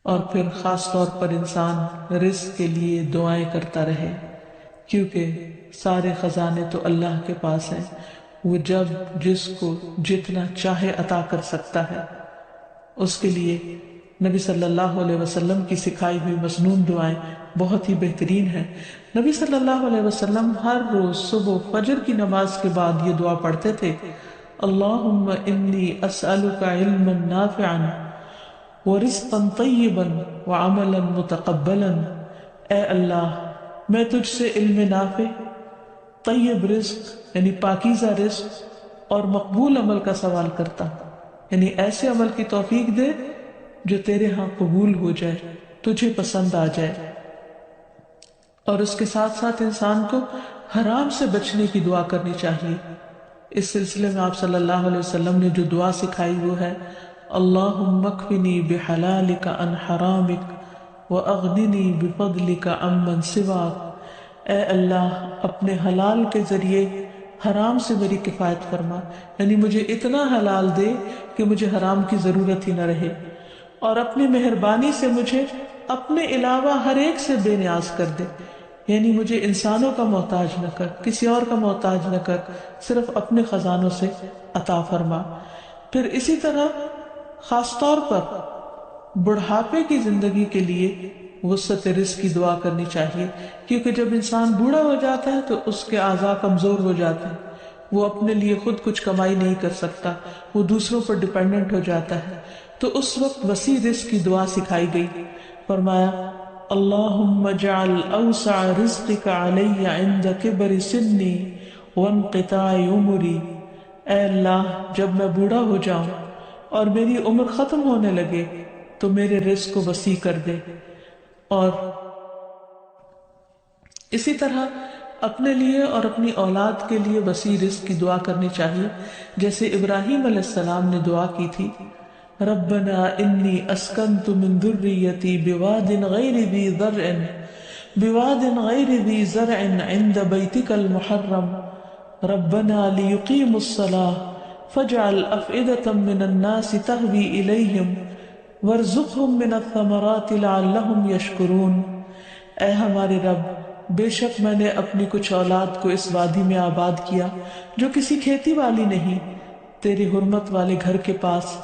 اور پھر خاص طور پر انسان رزق کے لیے دعائیں کرتا رہے، کیونکہ سارے خزانے تو اللہ کے پاس ہیں، وہ جب جس کو جتنا چاہے عطا کر سکتا ہے۔ اس کے لیے نبی صلی اللہ علیہ وسلم کی سکھائی ہوئی مسنون دعائیں بہت ہی بہترین ہیں۔ نبی صلی اللہ علیہ وسلم ہر روز صبح فجر کی نماز کے بعد یہ دعا پڑھتے تھے، اللہم انی اسألک علما نافعا ورزقا طیبا وعملا متقبلا۔ اے اللہ، میں تجھ سے علم نافع، طیب رزق یعنی پاکیزہ رزق اور مقبول عمل کا سوال کرتا ہوں، یعنی ایسے عمل کی توفیق دے جو تیرے ہاں قبول ہو جائے، تجھے پسند آ جائے۔ اور اس کے ساتھ ساتھ انسان کو حرام سے بچنے کی دعا کرنی چاہیے۔ اس سلسلے میں آپ صلی اللہ علیہ وسلم نے جو دعا سکھائی وہ ہے، اللہم اکفنی بحلالک عن حرامک واغننی بفضلک عمن سواک۔ اے اللہ، اپنے حلال کے ذریعے حرام سے میری کفایت فرما، یعنی مجھے اتنا حلال دے کہ مجھے حرام کی ضرورت ہی نہ رہے، اور اپنی مہربانی سے مجھے اپنے علاوہ ہر ایک سے بے نیاز کر دے، یعنی مجھے انسانوں کا محتاج نہ کر، کسی اور کا محتاج نہ کر، صرف اپنے خزانوں سے عطا فرما۔ پھر اسی طرح خاص طور پر بڑھاپے کی زندگی کے لیے وسعت رزق کی دعا کرنی چاہیے، کیونکہ جب انسان بوڑھا ہو جاتا ہے تو اس کے اعضاء کمزور ہو جاتے ہیں، وہ اپنے لیے خود کچھ کمائی نہیں کر سکتا، وہ دوسروں پر ڈیپینڈنٹ ہو جاتا ہے، تو اس وقت وسیع رزق کی دعا سکھائی گئی۔ فرمایا اللہم اجعل اوسع رزقک علی عند کبر سنی وانقطاع عمری۔ اے اللہ، جب میں بوڑھا ہو جاؤں اور میری عمر ختم ہونے لگے تو میرے رزق کو وسیع کر دے۔ اور اسی طرح اپنے لیے اور اپنی اولاد کے لیے وسیع رزق کی دعا کرنی چاہیے، جیسے ابراہیم علیہ السلام نے دعا کی تھی، ربنا انی اسکنت من ذریتی بواد غیر ذی زرع عند بیتک المحرم ربنا لیقیموا الصلاة فاجعل افئدة من الناس تہوی الیہم وارزقہم من الثمرات لعلہم یشکرون۔ اے ہمارے رب، بے شک میں نے اپنی کچھ اولاد کو اس وادی میں آباد کیا جو کسی کھیتی والی نہیں، تیری حرمت والے گھر کے پاس،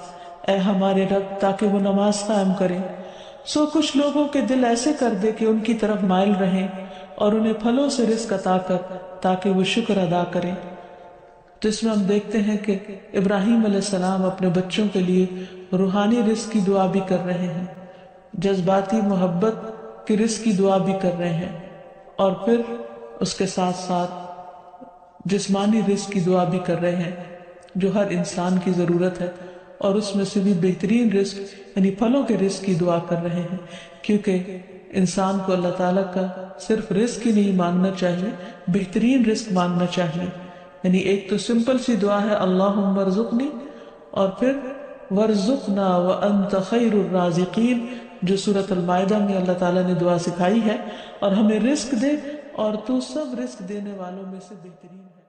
اے ہمارے رب، تاکہ وہ نماز قائم کریں۔ سو کچھ لوگوں کے دل ایسے کر دے کہ ان کی طرف مائل رہیں، اور انہیں پھلوں سے رزق عطا کر تاکہ وہ شکر ادا کریں۔ تو اس میں ہم دیکھتے ہیں کہ ابراہیم علیہ السلام اپنے بچوں کے لیے روحانی رزق کی دعا بھی کر رہے ہیں، جذباتی محبت کی رزق کی دعا بھی کر رہے ہیں، اور پھر اس کے ساتھ ساتھ جسمانی رزق کی دعا بھی کر رہے ہیں جو ہر انسان کی ضرورت ہے، اور اس میں سے بھی بہترین رزق یعنی پھلوں کے رزق کی دعا کر رہے ہیں، کیونکہ انسان کو اللہ تعالیٰ کا صرف رزق ہی نہیں مانگنا چاہیے، بہترین رزق مانگنا چاہیے۔ یعنی ایک تو سمپل سی دعا ہے اللہم ارزقنی، اور پھر ورزقنا وانت خیر الرازقین، جو سورۃ المائدہ میں اللہ تعالیٰ نے دعا سکھائی ہے، اور ہمیں رزق دے اور تو سب رزق دینے والوں میں سے بہترین ہے۔